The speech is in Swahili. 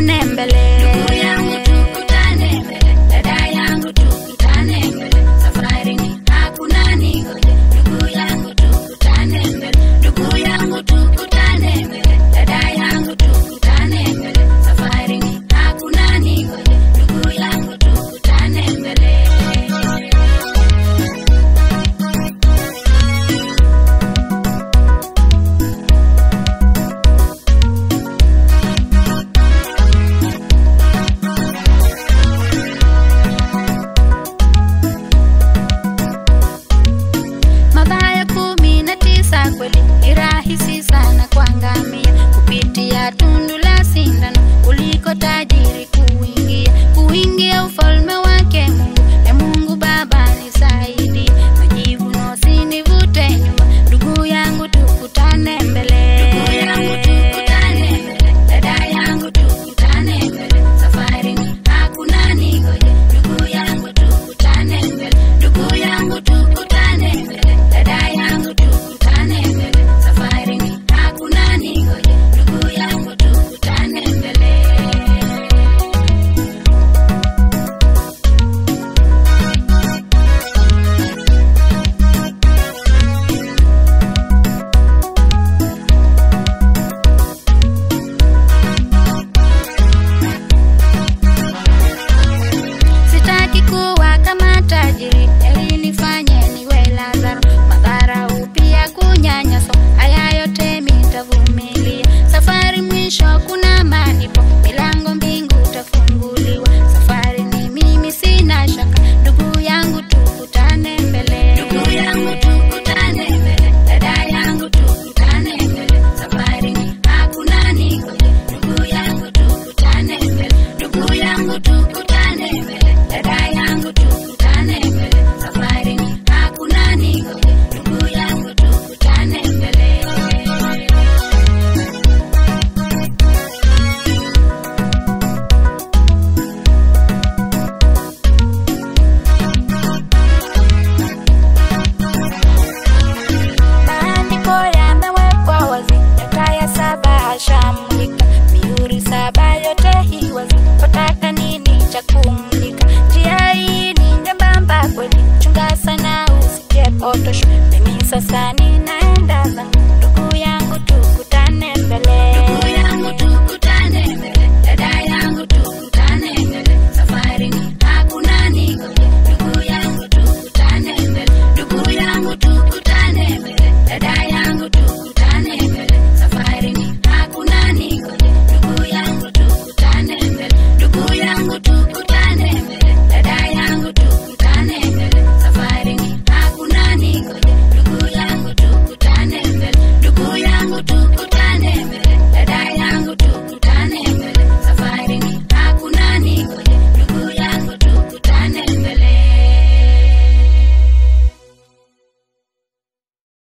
tukutane mbele. Ndugu yangu tukutane mbele, dada yangu tukutane mbele, safari ni hakuna ningoje. Ndugu yangu tukutane mbele, ndugu yangu tukutane mbele, dada yangu tukutane mbele, safari ni hakuna ningoje. Ndugu yangu tukutane mbele. Mabaya 19 kweli ni rahisi sana kuangamia, kupitia tundu la sindano kuliko tajiri kuingia ufalme wake Mungu. E Mungu Baba nisaidie, majivuno usinivute nyuma. Ndugu yangu tukutane mbele, Ndugu yangu tukutane mbele, dada yangu tukutane mbele, safari ni hakuna ningoje. Ndugu yangu tukutane mbele, ndugu yangu tukutane mbele, dada yangu tukutane mbele, safari ni hakuna ningoje. Ndugu yangu tukutane mbele. sitaki kuwa kama tajiri, ili nifanye niwe Lazaro. Madharau pia kunyanyaswa, haya yote nitavumilia. Safari mwisho kuna malipo, milango mbingu utafunguliwa. Safari ni mimi sina shaka, ndugu yangu tukutane mbele. Ndugu yangu tukutane mbele, dada yangu tukutane mbele, safari ni hakuna ningoje. Ndugu yangu tukutane mbele, ndugu yangu tukutane mbele, dada yangu tukutane mbele, safari ni hakuna ningoje. Ndugu yangu tukutane mbele. Maandiko yamewekwa wazi, nyota ya 7 ashamulika, mihuri 7 yote hii wazi. Wataka nini cha kumulika? Njia hii ni nyembamba kweli, chunga sana usijepotoshwe. Mimi sasa nini